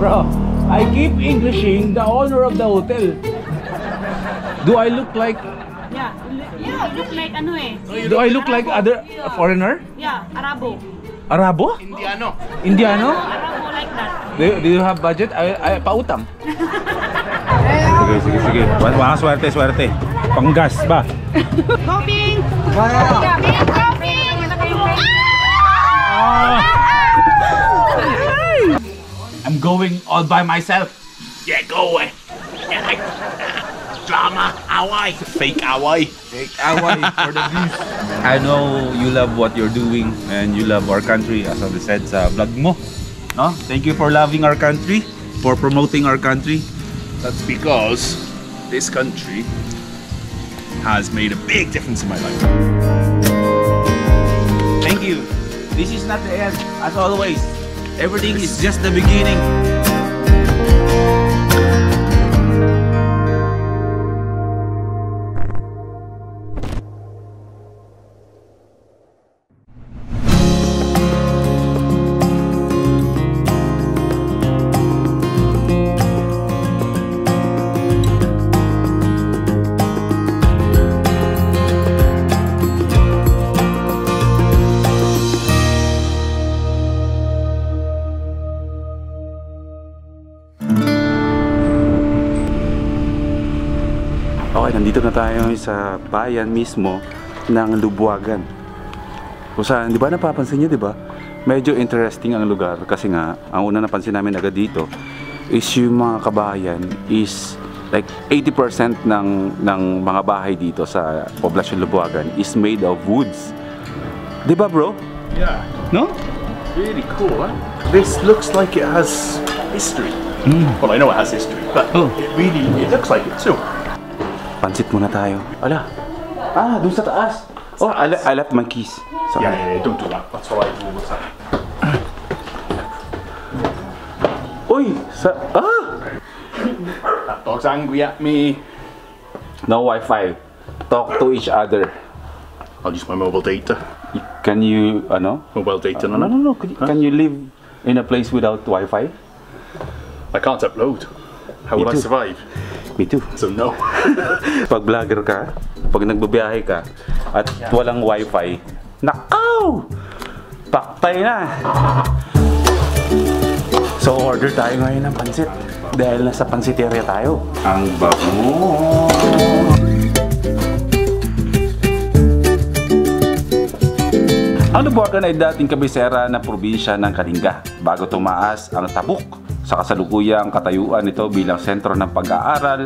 Bro, I keep Englishing the owner of the hotel. Do I look like... Yeah, you look like ano eh. Do I look like other foreigner? Yeah, Arabo. Arabo? Indiano. Indiano? Arabo like that. Do you have budget? Ay pautang. Sige. Mga swerte. Panggas ba? Coping! I'm going all by myself. Yeah, go away. Yeah, like, drama, away. Fake away. Take away for the views. I know you love what you're doing and you love our country, as I said sa vlog mo. No? Thank you for loving our country, for promoting our country. That's because this country has made a big difference in my life. Thank you. This is not the end, as always. Everything is just the beginning. Okay, nandito na tayo sa bayan mismo ng Lubuagan. Kung saan, di ba napapansin niyo, di ba? Medyo interesting ang lugar kasi nga, ang una napansin namin agad dito is yung mga kabahayan is like 80% ng mga bahay dito sa poblasyon Lubuagan is made of woods. Di ba, bro? Yeah, No? really cool, huh? This looks like it has history. Well, I know it has history, but it looks like it too. Pansit muna tayo. Ala. Dun sa taas. Oh, I left my keys. Sorry. Yeah, don't do that. That's what I do all the time. Uy! That dog's angry at me. No Wi-Fi. Talk to each other. I'll use my mobile data. Can you, Mobile data, No. Can you live in a place without Wi-Fi? I can't upload. How will I too. survive? Me too. So no. Pag vlogger ka, pag nagbabiyahe ka, at walang Wi-Fi, nakaw! Paktay na! So order tayo ngayon ng pansit. Dahil nasa pansiteria tayo. Ang bango! Ang Lubuagan ay dating kabisera ng probinsya ng Kalinga bago tumaas ang Tabuk. Sa kasalukuyang katayuan nito bilang sentro ng pag-aaral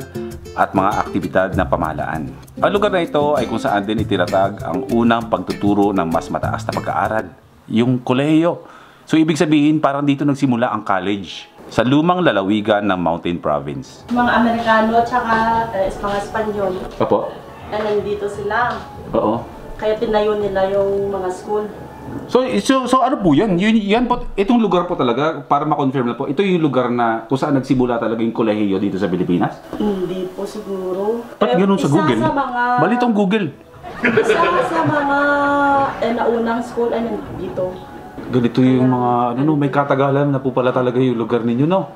at mga aktibidad ng pamahalaan. Ang lugar na ito ay kung saan din itiratag ang unang pagtuturo ng mas mataas na pag-aaral, yung kolehiyo. So ibig sabihin parang dito nagsimula ang college sa lumang lalawigan ng Mountain Province. Mga Amerikano at saka mga Espanyol Opo? na nandito sila. Oo. Kaya tinayo nila yung mga school. So ano po yan? Yan po, itong lugar po talaga, para ma-confirm na po, ito yung lugar na kung saan nagsimula talaga yung kolehiyo dito sa Pilipinas? Hindi po siguro. Ba't ganun sa Google? Sa mga, Balitong Google. isa sa mga naunang school ay nandito. Ganito yung mga, may katagalan na po pala talaga yung lugar ninyo, no?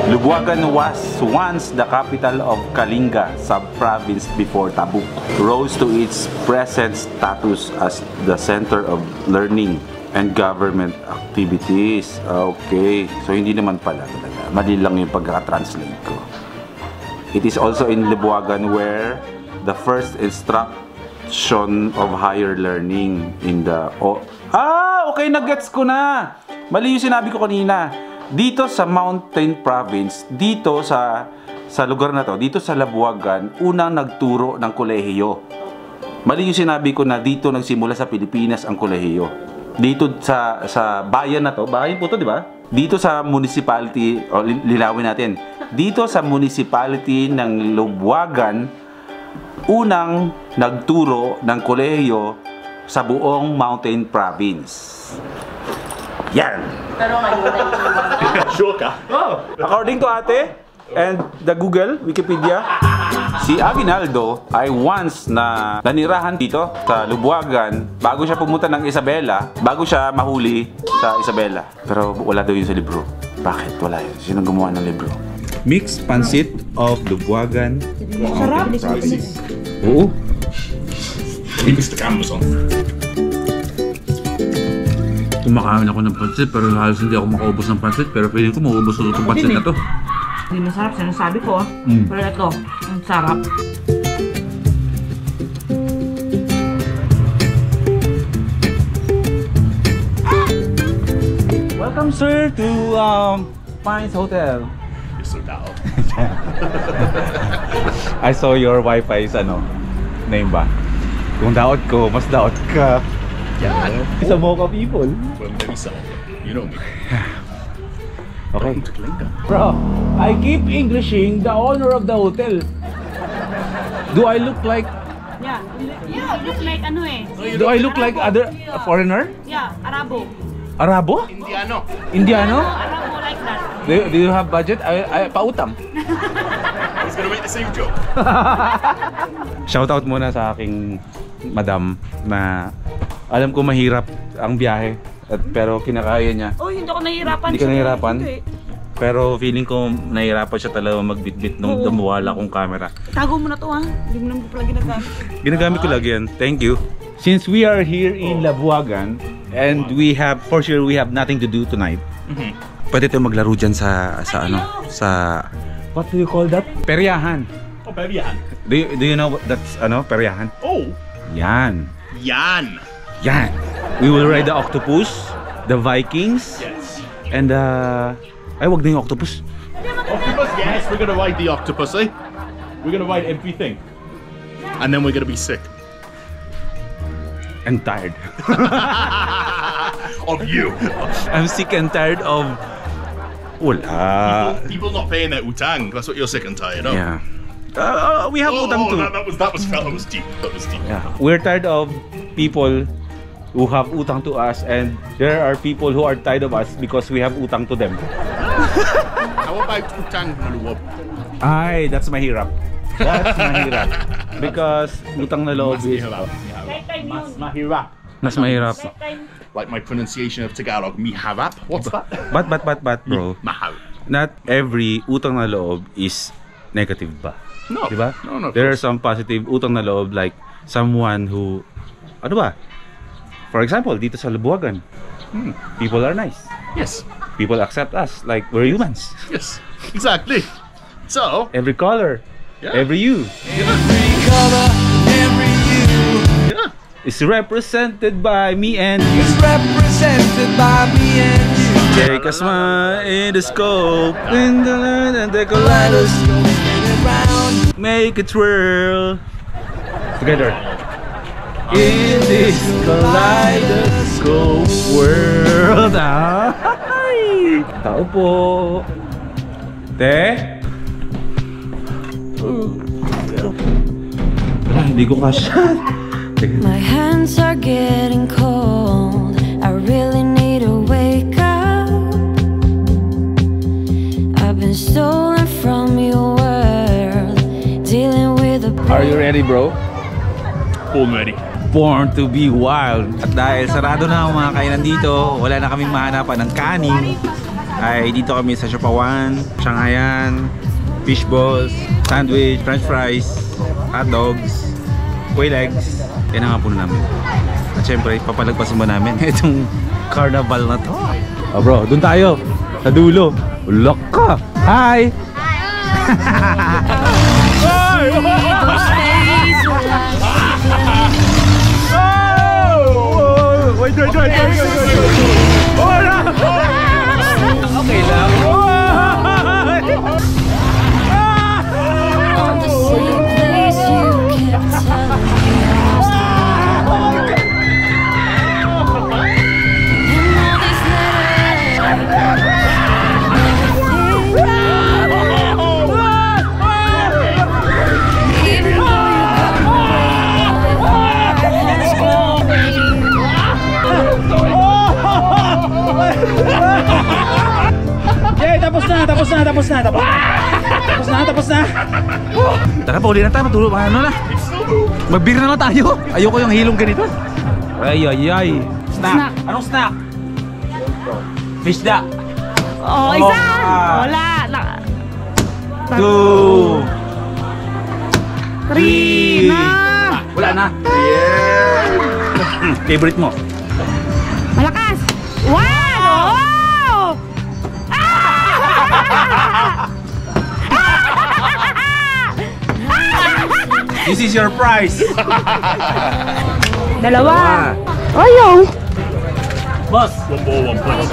Lubuagan was once the capital of Kalinga sub-province before Tabuk, rose to its present status as the center of learning and government activities. Okay, so hindi naman pala talaga. Mali lang yung pagka-translate ko. It is also in Lubuagan where the first instruction of higher learning in the... Okay, nag-gets ko na. Mali yung sinabi ko kanina. Dito sa Mountain Province, dito sa lugar na to, dito sa Lubuagan, unang nagturo ng kolehiyo. Mali yung sinabi ko na dito nagsimula sa Pilipinas ang kolehiyo. Dito sa bayan na to, bayan po to, di ba? Dito sa municipality, lilawin natin. Dito sa municipality ng Lubuagan, unang nagturo ng kolehiyo sa buong Mountain Province. Yan! Pero ngayon ay Sure ka? According to ate and the Google, Wikipedia, si Aguinaldo ay once na nanirahan dito sa Lubuagan bago siya pumunta ng Isabela, bago siya mahuli sa Isabela. Pero wala daw yun sa libro. Bakit? Wala yun. Sinong gumawa ng libro? Mixed Pancit of Lubuagan Mountain Province. Oo. Mr. Amazon. Kumakain ako ng pancit pero halos hindi ako makaubos ng pancit. Pero feeling ko mauubos ko itong pancit na to. Hindi masarap, sinasabi ko. Pero ito, ang sarap. Welcome sir to Pines Hotel. You're so down. I saw your Wi-Fi is name ba? Kung daot ko, mas daot ka. Yeah. Sa Mocha people. Well, maybe some. You know me. Okay. Welcome to Kalinga. Bro, I keep Englishing the owner of the hotel. Do I look like Yeah, you look like ano eh. Do I look like other foreigner? Yeah, Arabo. Arabo? Indiano. Indiano? Arabo like that. Do you have budget? I pautang. I was gonna make the same joke. Shoutout muna sa aking madam na alam ko mahirap ang biyahe pero kinakaya niya. Oh, hindi ako nahihirapan. Hindi ka nahihirapan? Hindi. Pero feeling ko nahihirapan siya talaga magbitbit nung dumawala kong camera. Tago mo na to ha. Hindi mo naman pala ginagamit. Ginagamit ko lagi yan. Thank you. Since we are here in Labuagan and we have for sure we have nothing to do tonight. Pwede tayo maglaro dyan sa what do you call that? Peryahan. Oh, baby, yan. Do you know what that's peryahan? Oh, Yan. yan. Yan. We will ride the octopus, the Vikings, Yes. and ay wag na yung octopus. Octopus, yes, we're gonna ride the octopus, eh? We're gonna ride everything. And then we're gonna be sick. I'm tired. Of you. I'm sick and tired of wala. People not paying their utang. That's what you're sick and tired of. Yeah. We have utang too. That was deep. That was deep. Yeah. We're tired of people who have utang to us, and there are people who are tired of us because we have utang to them. How about utang na luwab? Ay, that's mahirap. That's mahirap. Because utang na loob is Mas mahirap. mas mahirap. Like my pronunciation of Tagalog, miharap. What's that? But bro, Mahal. not every utang na loob is negative ba? No. Diba? No, There are some positive utang na loob like someone who ano ba? For example, dito sa Labuagan, people are nice. Yes. People accept us like we're humans. Yes. Exactly. So, Every color, Yeah. every you yeah. is represented by me and you. Represented by me and you. Take a smile in the scope, in the land and the kaleidoscope. Around Make it twirl together. In this kaleidoscope world. Ay! Tao po. Te? Hindi ko kasya. My hands are getting cold. I really need to wake up. I've been stolen from your world, dealing with the Are you ready, bro? Already. Born to be wild. At dahil sarado na ang mga kainan dito, wala na kaming mahanapan ng kanin, ay dito kami sa Siopawan, Shanghayan, fish balls, sandwich, french fries, hot dogs, quail eggs. Yan ang hapunan namin. At syempre, papalagpasin ba namin itong carnival na to? Oh bro, dun tayo. Sa dulo. Lock ka. Hi! Wait. Okay lang. on the same place you kept telling me I was lying. And all these letters, even though you got my heart has gone Okay, tapos na. Tara, pauli na tayo, matulog. Ano na? Mag-beer na lang tayo. Ayoko yung hilong ganito. Ay. Snack. Anong snack? Fish da. Oh, isa! Wala. 2, 3 na! Wala na. Favorite mo? Malakas! 1! Oh! This is your prize. Dalawa. Ayaw. Boss. One more, one plus.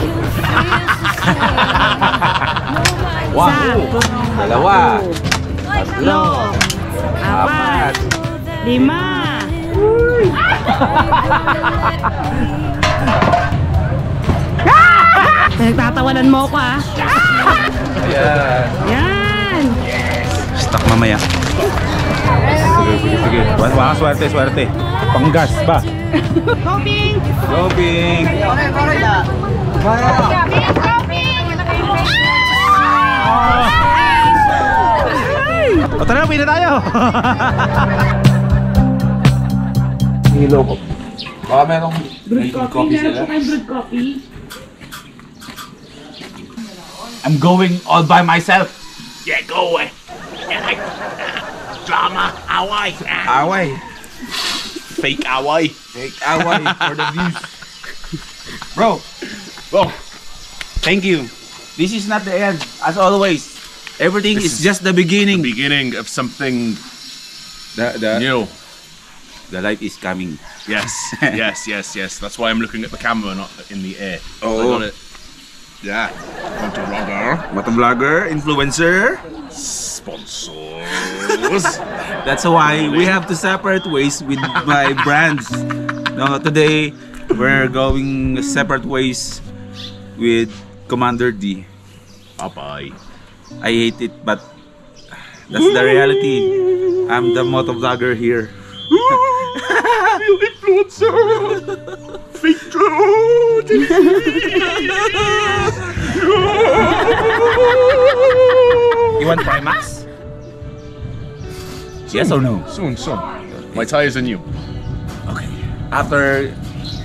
Dalawa. Tatlo. Apat. 5. Nagtatawanan mo ko ah. Ayan. Yan. Stock mamaya. Sige. Wala swerte. Panggas ba? Coping. Shopping. O tara, uwi na tayo. Hilo ko. Baka merong Brewed coffee. Meron po kayong brewed coffee. I'm going all by myself. Yeah, go away. Yeah, drama, away. Away. Fake away. Take away for the views. Bro, Well, thank you. This is not the end. As always, everything is just the beginning. beginning of something The new. light is coming. Yes, yes. That's why I'm looking at the camera, not in the air. Oh. I got it. Yeah. Motovlogger. Motovlogger, influencer. Sponsors. That's why we have to separate ways with my brands. No, today we're going separate ways with Commander D. Bye-bye. I hate it, but that's the reality. I'm the motovlogger here. Real influencer. Fake You want Primax? Yes or no? Soon. My tires are new. Okay. After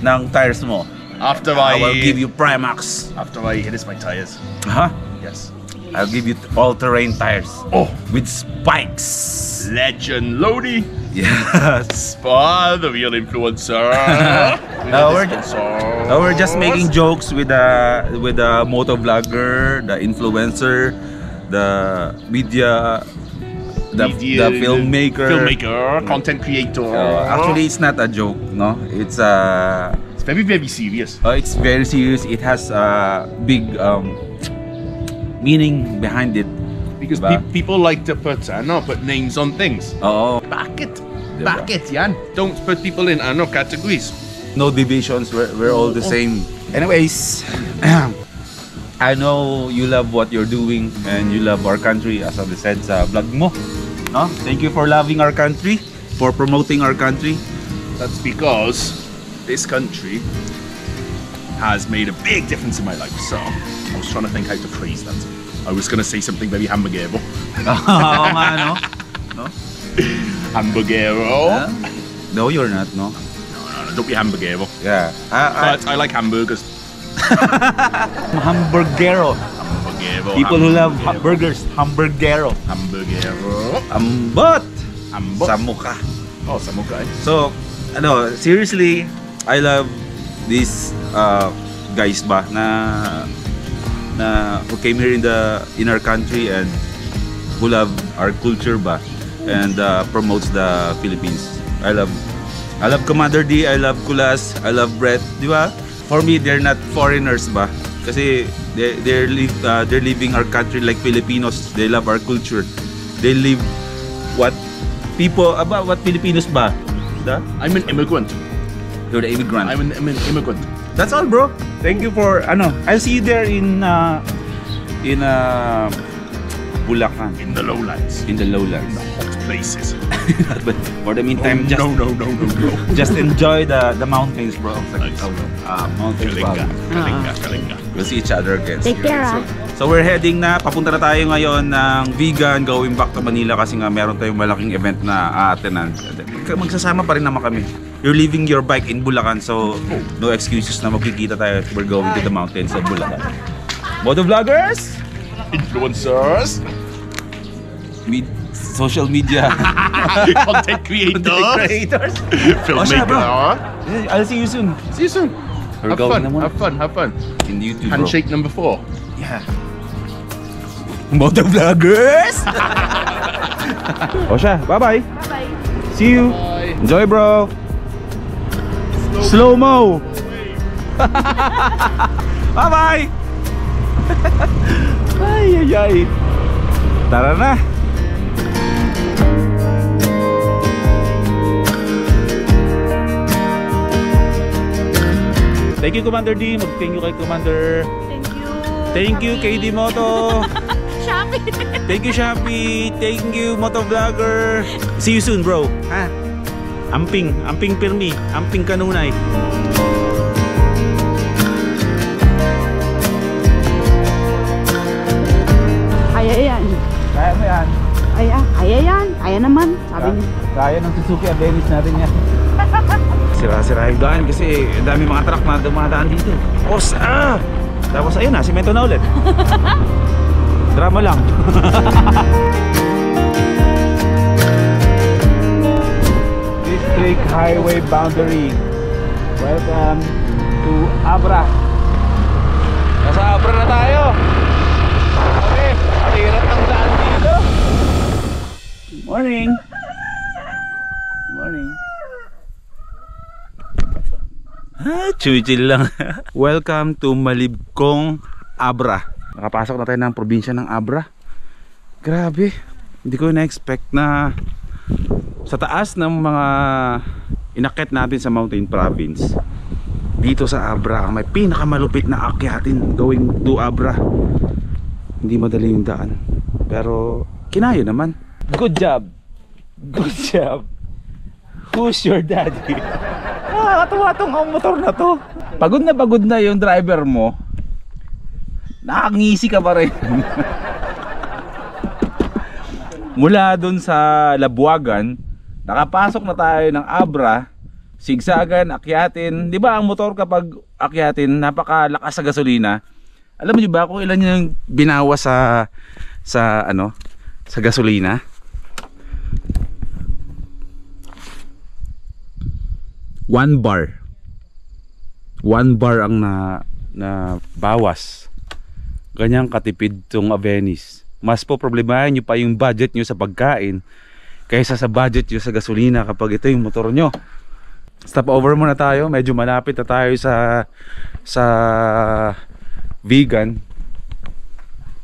ng tires mo, After I will give you Primax. After I hit my tires. Huh? Yes. I'll give you all-terrain tires. Oh, With spikes. legend Lodi. Yes. The real influencer. No, we're Sponsors. we're just making jokes with the motovlogger, the influencer, the media, the filmmaker. content creator. Actually, it's not a joke, no. It's very, very serious. it's very serious. It has a big meaning behind it. Because Diba? people like to put names on things. Oo. Back it, yan. Don't put people in categories. No divisions. We're all the same. Anyways, I know you love what you're doing and you love our country, as I said sa vlog mo. No? Thank you for loving our country, for promoting our country. That's because this country has made a big difference in my life. So I was trying to think how to phrase that. I was going to say something very hamburgero. Oo nga, no? No? Hamburgero. No, you're not, no? No, don't be hamburgero. Yeah. But I like hamburgers. Hamburgero. Hamburgero. People who love burgers, hamburgero. Hamburgero. Ambot! Ambot. Sa mukha. Oh, samukai. So, seriously, I love these guys ba na who came here in our country and who love our culture ba and promotes the Philippines. I love Commander D, I love Kulas, I love Brett, di ba? For me, they're not foreigners ba? Kasi they're living our country like Filipinos. They love our culture. They live what Filipinos ba? Da? I'm an immigrant. You're the immigrant. I'm an immigrant. That's all, bro. Thank you for I'll see you there in Bulacan, In the lowlands. in the lowlands. Hot places. But for the meantime, no. just enjoy the mountains, bro. Nice. Mountains, bro. Kalinga. We'll see each other again. Take care, ah. So we're heading papunta na tayo ngayon ng vegan, going back to Manila kasi nga meron tayong malaking event na aatenan. Magsasama pa rin naman kami. You're leaving your bike in Bulacan, so no excuses na magkikita tayo. We're going to the mountains of Bulacan. Motovloggers, Influencers. social media Content creators. Filmmaker. Filmmaker. I'll see you soon. See you soon. Have We're going fun. naman. Have fun. Have fun. In YouTube, bro. Handshake number 4. Yeah. Motovloggers. O siya, bye-bye. Bye-bye. See you. Bye. Enjoy, bro. Slow-mo. Bye-bye. Ay. Tara na. Thank you, Commander D. Mag-thank you kay Commander. Thank you. Thank you, KD Moto. Shopee. Thank you, Shopee. Thank you, Motovlogger. See you soon, bro. Ha? Amping pirmi. Amping kanunay. Kaya yan. Kaya mo yan. Kaya yan. Kaya naman. Sabi niya. Kaya ng Suzuki Avenis natin yan. Sira-sira yung daan kasi dami mga truck na dumadaan dito. Tapos ayun na, simento na ulit. Drama lang. District Highway Boundary. Welcome to Abra. Nasa Abra na tayo. Okay, hirap ng daan dito. Good morning. Good morning. Chill lang. Welcome to Malibkong, Abra. Nakapasok na tayo ng probinsya ng Abra. Grabe. Hindi ko na-expect na sa taas ng mga inakyat natin sa Mountain Province, dito sa Abra may pinakamalupit na akyatin going to Abra. Hindi madali yung daan, pero kinaya naman. Good job. Good job. Who's your daddy? Nakakatuwa tong motor na to. Pagod na yung driver mo, nakangisi ka pa rin. Mula dun sa Labuagan, nakapasok na tayo ng Abra, sigsagan, akyatin. Di ba ang motor kapag akyatin, napakalakas sa gasolina. Alam mo ba kung ilan yung binawas sa gasolina? One bar ang na bawas. Ganyang katipid tong Avenis. Mas po problemahin nyo pa yung budget nyo sa pagkain kaysa sa budget nyo sa gasolina kapag ito yung motor nyo. Stop over muna tayo. Medyo malapit na tayo sa vegan.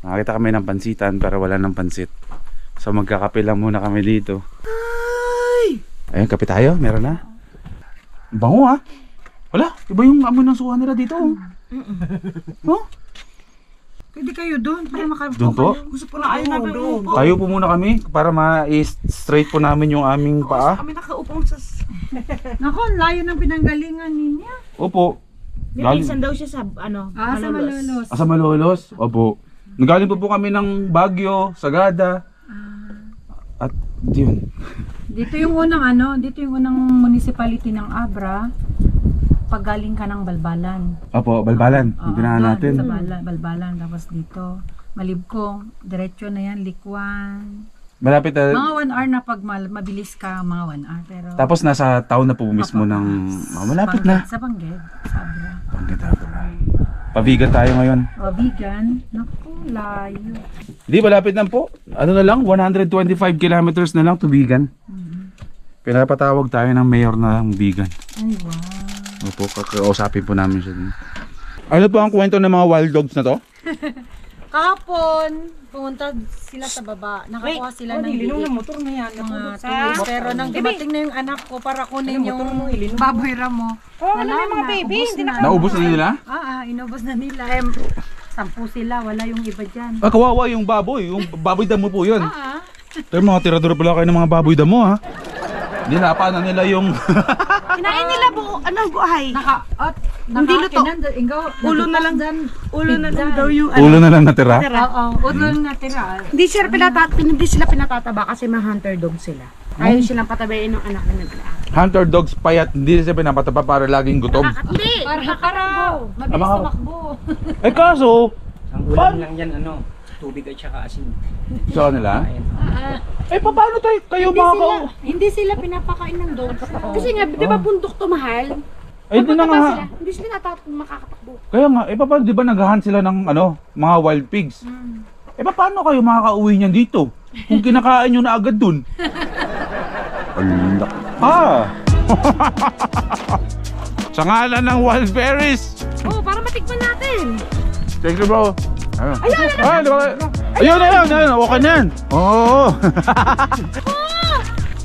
Nakakita kami ng pansitan pero wala ng pansit. So magkakape lang muna kami dito. Ayun, kape tayo. Meron na. Bango ha. Wala, iba yung amoy ng suha nila dito. Oh? Pwede kayo doon. Doon po? Gusto po na ayaw namin umupo. Tayo po muna kami para ma-straight po namin yung aming paa. Kami nakaupong sa... Naku, ang layo ng pinanggalingan niya. Opo. May pinsan daw siya sa Sa Malolos. Malolos. Sa Malolos? Opo. Nagaling po kami ng Baguio, Sagada. At yun. Dito yung unang municipality ng Abra. Pag galing ka ng Balbalan. Opo, Balbalan. Yung pinahan natin. Sa Balbalan. Tapos dito, Malibkong. Diretso na yan, Likwan. Malapit na. Mga 1 hour na pag mabilis ka, mga 1 hour. Pero, Tapos nasa town na po mismo ng... malapit na. Sa Bangged, sa Abra. Bangged Abra. Pabigan tayo ngayon. O, vegan. Naku, layo. Hindi, malapit na po. Ano na lang, 125 kilometers na lang to Bigan. Pinapatawag tayo ng mayor na Bigan. Ay, wow. Opo, kakausapin po namin siya. Ano po ang kwento ng mga wild dogs na to? Kahapon, pumunta sila sa baba. Nakakuha sila ng Linong na motor na yan. mga tulis. Pero nang dumating na yung anak ko para kunin yung baboy ramo. Wala na mga baby. Hindi na Naubos na nila? Inubos na nila. 10 sila, wala yung iba dyan. Kawawa yung baboy. Yung baboy damo po yun. Pero mga tirador pala kayo ng mga baboy damo ha. Nilapa na nila yung... Kinain nila buo, guhay. Hindi luto. Ulo na lang daw yung Ulo na lang natira? Ulo na natira. Hindi sila pinatataba kasi mga hunter dog sila. Ayaw silang patabayin ng anak na naglaan. Hunter dogs payat, hindi siya pinapatapa para laging gutom. Hindi! Para mabilis tumakbo. Kaso, Ang ulam lang yan, ano, tubig at saka asin. Sa kanila? Ayan. Eh, paano kayo Hindi sila pinapakain ng dogs. Kasi nga, di ba bundok to mahal? Ay, di na nga. Sila, hindi sila natatakot makakatakbo. Kaya nga, eh, paano, di ba naghahunt sila ng, mga wild pigs? Eh, paano kayo makakauwi niyan dito? Kung kinakain nyo na agad dun? Alak. Sa ngalan ng wild berries. Oo, para matikman natin. Thank you, bro. Ayun. Okay na yan. Oo.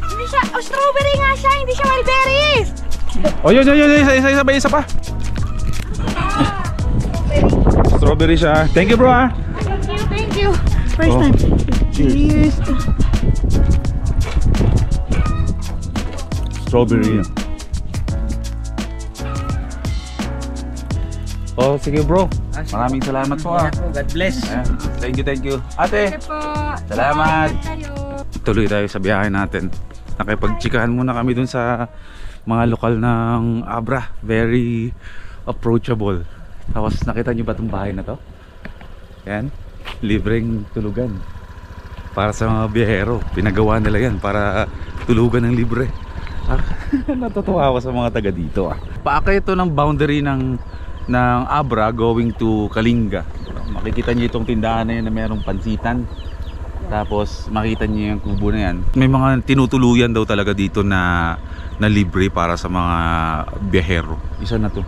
Hindi siya, strawberry nga siya, hindi siya wild berries. Oh, yun. Isa pa. Strawberry siya. Thank you, bro. Thank you. First time. Cheers. Strawberry. Oh, sige, bro. Maraming salamat po. God bless. Thank you. Ate. Salamat. Tuloy tayo sa biyahe natin. Nakipagtsikahan muna kami dun sa mga lokal ng Abra. Very approachable. Tapos nakita nyo ba itong bahay na to? Yan. Libreng tulugan. Para sa mga biyahero. Pinagawa nila yan para tulugan ng libre. Natutuwa ako sa mga taga dito. Paaka ito ng boundary ng Abra going to Kalinga. Makikita nyo itong tindahan na yan na mayroong pansitan. Tapos makita nyo yung kubo na yan. May mga tinutuluyan daw talaga dito na libre para sa mga biyahero. Isa na to.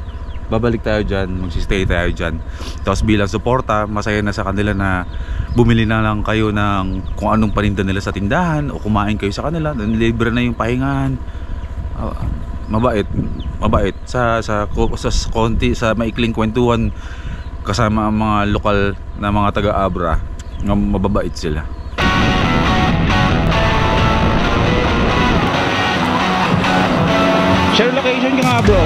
Babalik tayo dyan, magsistay tayo dyan. Tapos bilang suporta, masaya na sa kanila na bumili na lang kayo ng kung anong paninda nila sa tindahan o kumain kayo sa kanila. Libre na yung pahingahan. Mabait sa konti, sa maikling kwentuhan kasama ang mga lokal na mga taga-Abra. Mababait sila. Share location ka nga, bro.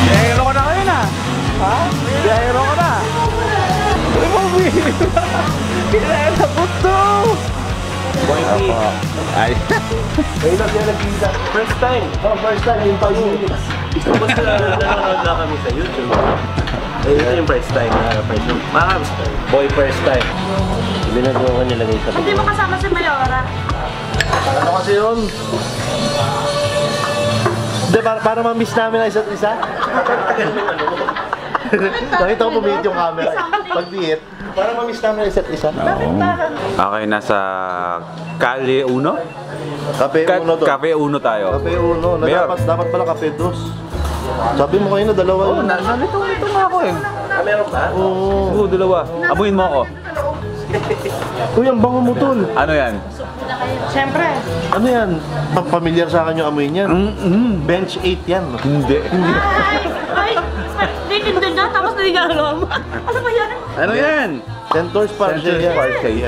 Biyahero ka na ngayon, ha? Biyahero ka na. Kinala ko to. Ay. Ngayon lang yan nagkita. First time. First time. Yung 5 minutes. Tapos nanonood na kami sa YouTube. Ito yung first time. Boy, first time. Binagawa ko nilagay sa Hindi mo kasama si Mayora. Ano kasi yun? Hindi, para ma-miss namin ang isa't isa. Nakita ko bumihit yung camera. Pag-bihit, para ma-miss namin ang isa't isa. Okay, nasa Calle 1? Cafe 1 to. Cafe 1 tayo. Cafe 1. Dapat pala Cafe 2. Sabi mo kayo na dalawa yun. Nalito nga ako eh. Meron ba? Oo, dalawa. Abuin mo ako. Uy, ang bango mo, tol. Ano yan? Siyempre. Ano yan? Pamilyar sa akin yung amoy niyan. Bench 8 yan. Hindi. Ay, hindi na, tapos nagigalo mo. Ano ba yan? Ano yan? Centors Parcel yan. Parcel.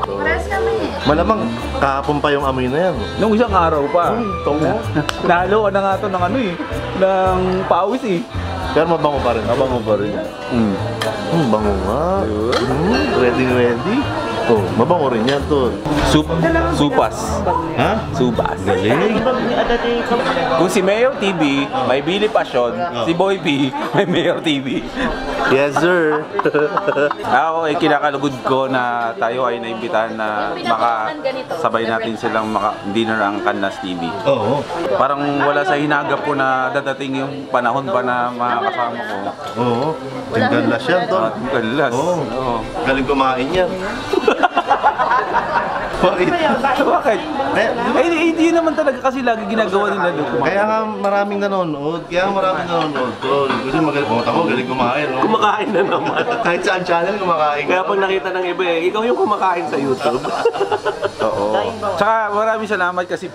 Pares kami. Malamang kahapon pa yung amoy na yan. Nung isang araw pa. Tungo. Nalo ka na nga to ng ano eh. Ng pawis eh. Pero mabango pa rin. Mabango pa rin. Bango nga. Ready. Oh, mabango rin yan, tol. Supas. Ha? Supas. Galing. Kung si Mayor TV, may Billy Passion. Si Boy P, may Mayor TV. Yes, sir. Ako ay kinakalugod ko na tayo ay naimbitahan na makasabay natin silang dinner ang Canlas TV. Oo. Parang wala sa hinagap ko na dadating yung panahon pa na makakasama ko. Oo. Tinggalas yan, tol. Canlas. Oo. Galing kumain yan. Bakit? Bakit? Hindi yun naman talaga kasi lagi ginagawa nila doon. Kaya nga maraming nanonood. Tol. Kasi magaling kumain. No? Kumakain na naman. Kahit saan channel kumakain. Kaya pag nakita ng iba ikaw yung kumakain sa YouTube. Oo. Tsaka maraming salamat kasi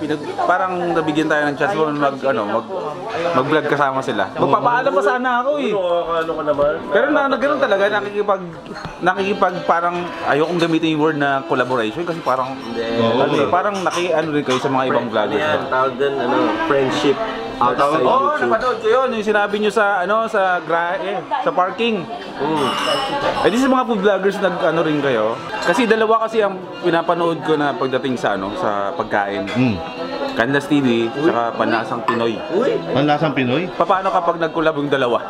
parang nabigyan tayo ng chance mag-vlog kasama sila. Magpapaalam pa sana ako eh. Ano ka naman? Pero naganoon talaga, nakikipag parang ayokong gamitin yung word na collaboration kasi parang parang rin kayo sa mga ibang vloggers. Yan, tawag din, friendship outside YouTube. Napanood ko yun, yung sinabi nyo sa sa parking. Eh di sa mga food vloggers rin kayo. Kasi dalawa kasi ang pinapanood ko na pagdating sa sa pagkain. Canlas TV, tsaka Panlasang Pinoy. Panlasang Pinoy? Paano kapag nag-collab yung dalawa?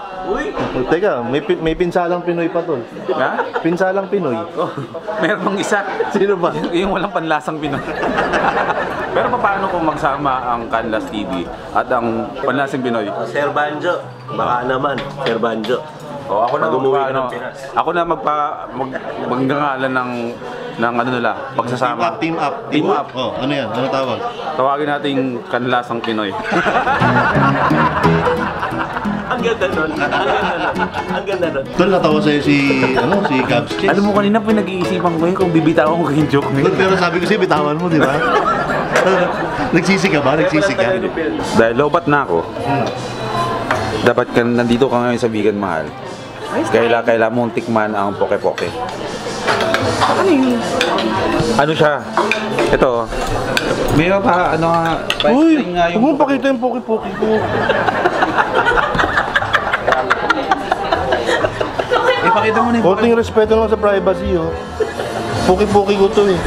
Teka, may pinsalang Pinoy pa tol. Ha? Pinsalang Pinoy. Oh, meron pang isa. Sino ba? Yung walang panlasang Pinoy. Pero paano kung magsama ang Canlas TV at ang Panlasang Pinoy? Sir Banjo. Baka naman, Sir Banjo. Oh, ako na ako na magngangalan ng ano nila, pagsasama. Team up. Oh, ano yan? Ano tawag? Tawagin nating Kanlasang Pinoy. Ang ganda nun. Ang ganda nun. Tol, natawa sa'yo si Gabs Chase. Alam mo kanina pinag-iisipan ko kung bibitawan ko yung joke Tol, pero sabi ko sa'yo, bitawan mo, di ba? Nagsisi ka ba? Nagsisi ka? Dahil lobat na ako, dapat nandito ka ngayon sa Bigan Mahal. Kailangan mong tikman ang poke-poke. Ano yun? Ano siya? Ito. Meron pa, ano nga, Uy, huwag mo pakita yung poke-poke ko. Ipakita mo na yung Konting respeto lang sa privacy, oh. Poke-poke ko to, eh.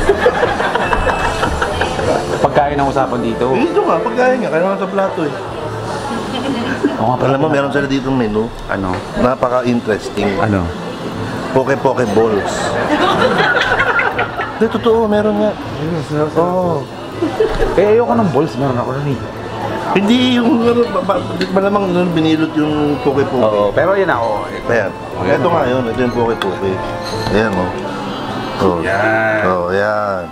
pagkain ang usapan dito. Dito nga, pagkain nga. Kaya nga sa plato, eh. Oo nga pala. Alam mo, meron sila dito menu. Ano? Napaka-interesting. Ano? Poke-poke balls. Hindi, totoo, meron nga. Oo. Eh, ayoko ng balls. Meron ako na Hindi yung malamang binilot yung poke-poke. Oo, pero yan ako. Ayan. Ito nga yun. Ito yung poke-poke. Ayan, oh. Oh. Yan. Oh, yan.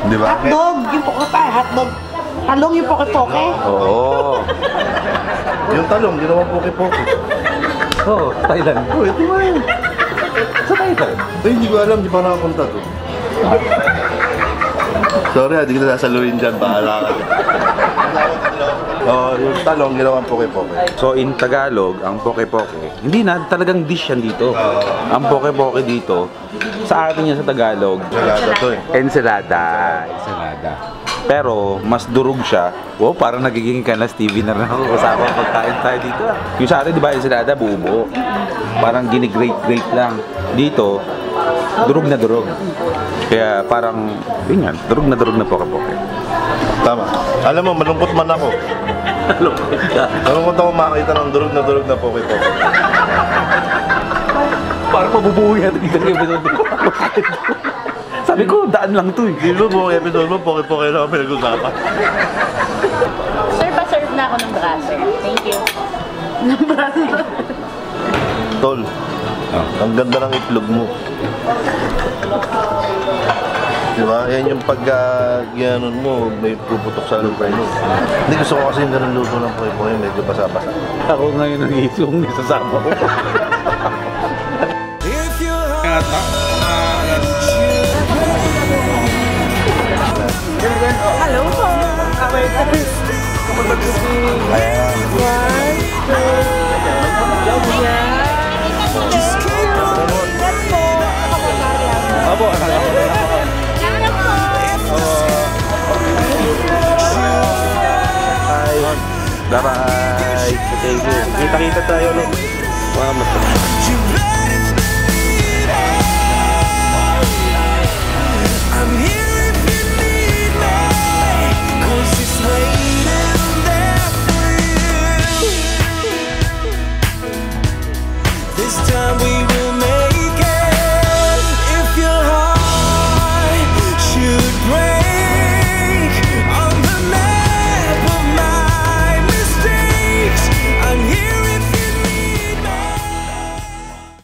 Di ba? Hotdog! Yung hotdog. Talong yung poke-poke. Oo. Yung talong, ginawa poke-poke. Oo, Thailand. Oh, ito nga yun. Sa Thailand? Eh, hindi ko alam. Di pa nakapunta to. Sorry, hindi kita sasaluhin dyan. Bahala ka. Oh, yung talong, ginawang poke-poke. So in Tagalog, ang poke-poke, hindi na talagang dish yan dito. Ang poke-poke dito, sa atin yan sa Tagalog, Ensalada to, eh. ensalada. Pero mas durog siya. Wow, parang nagiging Canlas TV na rin ako kasama pagkain tayo dito. Yung sa atin, di ba, ensalada, buo. Parang ginigrate-grate lang. Dito, durog na durog. Kaya parang, yun yan, durog na poke-poke. Tama. Alam mo, malungkot man ako. Malungkot ako makakita ng durog na poke-poke. Parang mabubuhay natin dito ng episode. Sabi ko, daan lang to eh. Di ba buong episode mo, poke-poke lang ang pinag-usapan. Sir, pa-serve na ako ng braso. Thank you. Tol, ang ganda ng itlog mo. Diba? Yan yung pag-gianon mo, may puputok sa lupa mo. Hindi, gusto ko kasi yung ganun luto ng poke-poke, medyo basa-basa. Ako ngayon ang isong nisasama ko. Hello po. Abo, bye-bye. Thank you. Kita-kita tayo ulit.